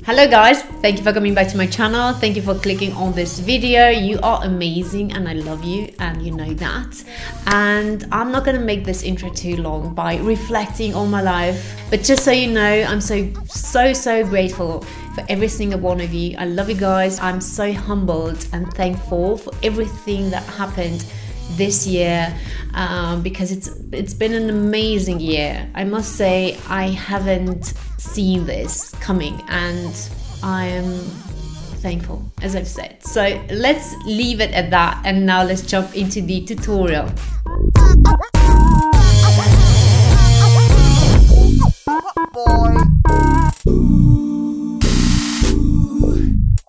Hello guys, thank you for coming back to my channel. Thank you for clicking on this video. You are amazing and I love you, and you know that. And I'm not gonna make this intro too long by reflecting on my life, but just so you know, I'm so grateful for every single one of you. I love you guys. I'm so humbled and thankful for everything that happened this year, because it's been an amazing year. I must say I haven't seen this coming, and I am thankful, as I've said. So let's leave it at that, and now let's jump into the tutorial.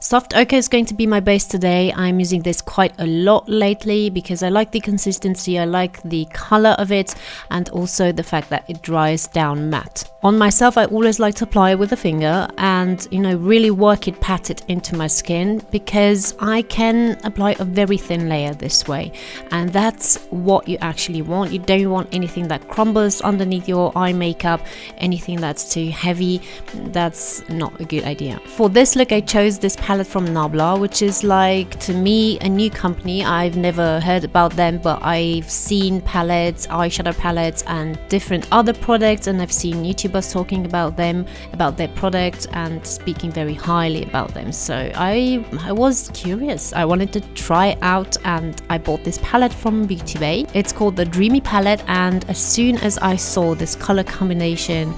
Soft ochre is going to be my base today. I'm using this quite a lot lately because I like the consistency, I like the color of it, and also the fact that it dries down matte. On myself, I always like to apply it with a finger and, you know, really work it, pat it into my skin, because I can apply a very thin layer this way, and that's what you actually want. You don't want anything that crumbles underneath your eye makeup, anything that's too heavy. That's not a good idea. For this look, I chose this palette from Nabla, which is, like, to me, a new company. I've never heard about them, but I've seen palettes, eyeshadow palettes and different other products, and I've seen YouTubers talking about them, about their products, and speaking very highly about them. So I was curious. I wanted to try it out, and I bought this palette from Beauty Bay. It's called the Dreamy palette, and as soon as I saw this color combination,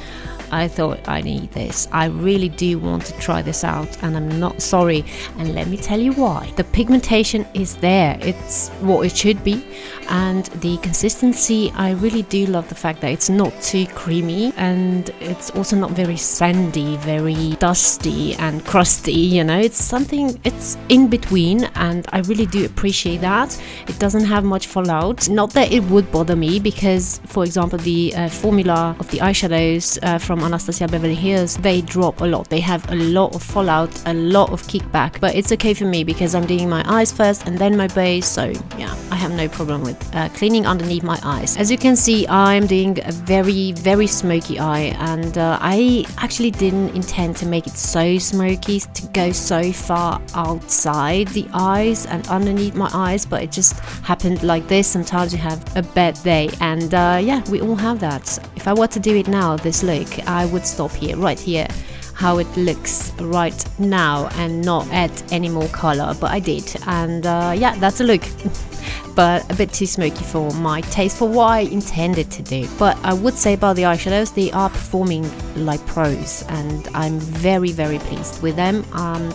I thought, I need this. I really do want to try this out, and I'm not sorry. And let me tell you why. The pigmentation is there. It's what it should be. And the consistency, I really do love the fact that it's not too creamy, and it's also not very sandy, very dusty and crusty, you know. It's something, it's in between, and I really do appreciate that. It doesn't have much fallout. Not that it would bother me, because, for example, the formula of the eyeshadows from Anastasia Beverly Hills, they drop a lot. They have a lot of fallout, a lot of kickback, but it's okay for me because I'm doing my eyes first and then my base. So yeah, I have no problem with cleaning underneath my eyes. As you can see, I'm doing a very smoky eye, and I actually didn't intend to make it so smoky, to go so far outside the eyes and underneath my eyes, but it just happened like this. Sometimes you have a bad day, and yeah, we all have that. If I were to do it now, this look, I would stop here, right here, how it looks right now, and not add any more color, but I did, and yeah, that's a look. But a bit too smoky for my taste, for what I intended to do. But I would say about the eyeshadows, they are performing like pros, and I'm very pleased with them.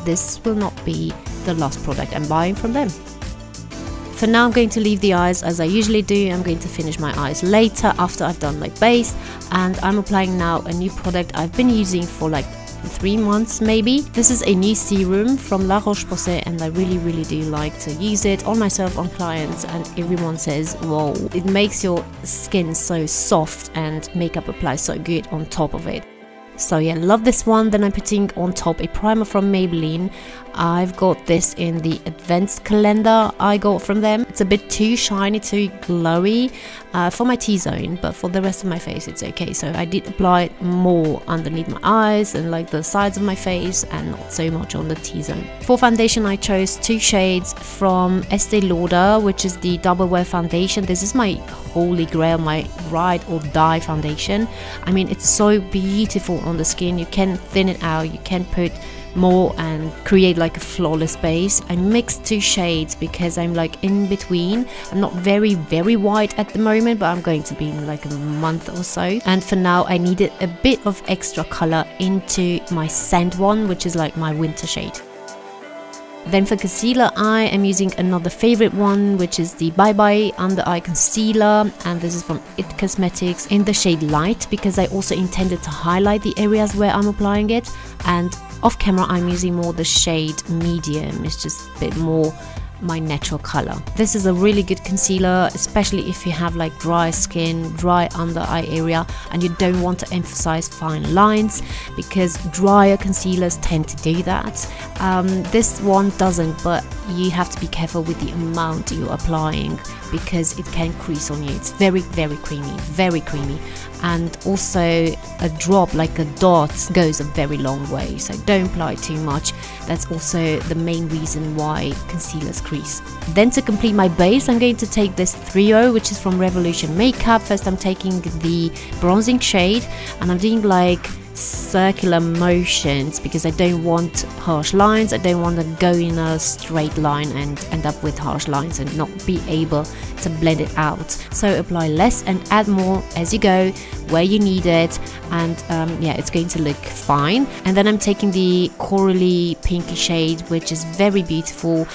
This will not be the last product I'm buying from them. For now, I'm going to leave the eyes as I usually do. I'm going to finish my eyes later after I've done my base, and I'm applying now a new product I've been using for like 3 months maybe. This is a new serum from La Roche-Posay, and I really do like to use it on myself, on clients, and everyone says, whoa, it makes your skin so soft and makeup applies so good on top of it. So yeah, love this one. Then I'm putting on top a primer from Maybelline. I've got this in the advanced calendar I got from them. It's a bit too shiny, too glowy for my T-zone, but for the rest of my face it's okay. So I did apply it more underneath my eyes and like the sides of my face, and not so much on the T-zone. For foundation, I chose 2 shades from Estee Lauder, which is the Double Wear foundation. This is my holy grail, my ride or die foundation. I mean, it's so beautiful on the skin. You can thin it out, you can put more and create like a flawless base. I mixed 2 shades because I'm like in between. I'm not very white at the moment, but I'm going to be in like a month or so. And for now, I needed a bit of extra color into my sand one, which is like my winter shade. Then for concealer, I am using another favorite one, which is the Bye Bye Under Eye Concealer, and this is from IT Cosmetics in the shade Light, because I also intended to highlight the areas where I'm applying it. And off camera, I'm using more the shade Medium. It's just a bit more my natural color. This is a really good concealer, especially if you have like dry skin, dry under eye area, and you don't want to emphasize fine lines, because drier concealers tend to do that. This one doesn't, but you have to be careful with the amount you're applying because it can crease on you. It's very, very creamy, and also a drop, like a dot, goes a very long way, so don't apply too much. That's also the main reason why concealers crease. Then to complete my base, I'm going to take this 3O, which is from Revolution Makeup. First I'm taking the bronzing shade and I'm doing like circular motions because I don't want harsh lines. I don't want to go in a straight line and end up with harsh lines and not be able to blend it out. So apply less and add more as you go where you need it, and yeah, it's going to look fine. And then I'm taking the corally pinky shade, which is very beautiful,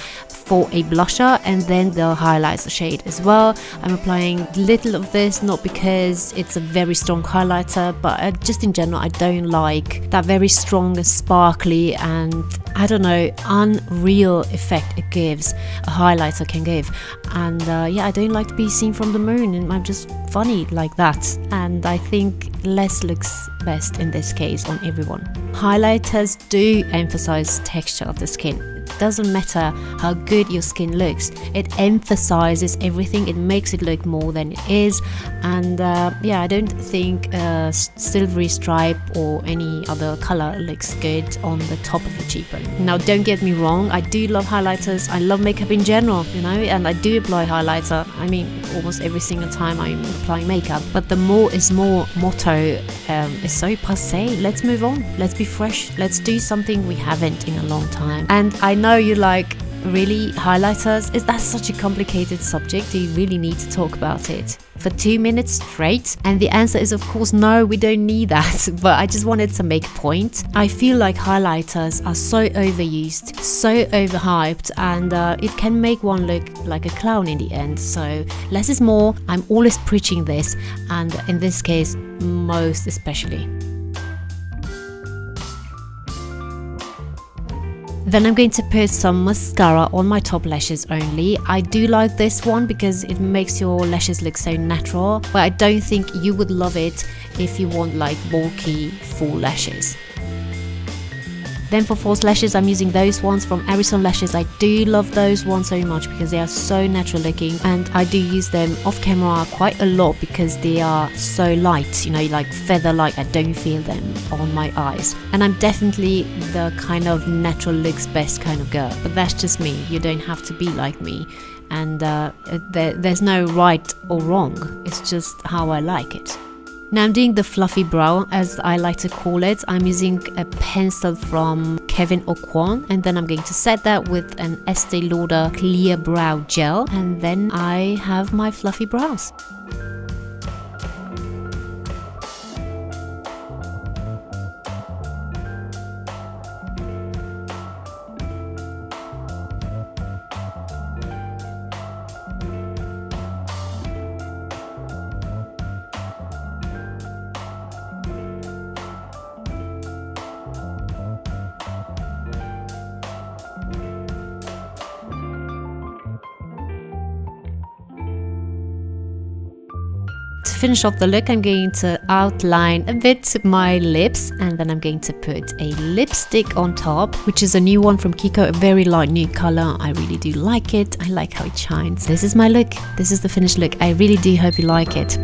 for a blusher, and then the highlighter shade as well. I'm applying little of this, not because it's a very strong highlighter, but just in general I don't like that very strong and sparkly and, I don't know, unreal effect it gives, a highlighter can give. And yeah, I don't like to be seen from the moon, and I'm just funny like that, and I think less looks best in this case on everyone. Highlighters do emphasize texture of the skin. It doesn't matter how good your skin looks, it emphasizes everything, it makes it look more than it is. And yeah, I don't think a silvery stripe or any other color looks good on the top of the cheekbone. Now don't get me wrong, I do love highlighters, I love makeup in general, you know, and I do apply highlighter, I mean almost every single time I'm applying makeup, but the more is more motto is so passé. Let's move on, let's be fresh, let's do something we haven't in a long time. And I know you're like, really, highlighters? Is that such a complicated subject? Do you really need to talk about it for 2 minutes straight? And the answer is of course no, we don't need that, but I just wanted to make a point. I feel like highlighters are so overused, so overhyped, and it can make one look like a clown in the end. So less is more, I'm always preaching this, and in this case most especially. Then I'm going to put some mascara on my top lashes only. I do like this one because it makes your lashes look so natural, but I don't think you would love it if you want like bulky full lashes. Then for false lashes, I'm using those ones from Arizona Lashes. I do love those ones so much because they are so natural looking, and I do use them off camera quite a lot because they are so light, you know, like feather light. I don't feel them on my eyes, and I'm definitely the kind of natural looks best kind of girl, but that's just me. You don't have to be like me, and there's no right or wrong, it's just how I like it. Now I'm doing the fluffy brow, as I like to call it. I'm using a pencil from Kevyn Aucoin, and then I'm going to set that with an Estee Lauder clear brow gel, and then I have my fluffy brows. To finish off the look, I'm going to outline a bit my lips, and then I'm going to put a lipstick on top, which is a new one from Kiko, a very light new color. I really do like it. I like how it shines. This is my look. This is the finished look. I really do hope you like it.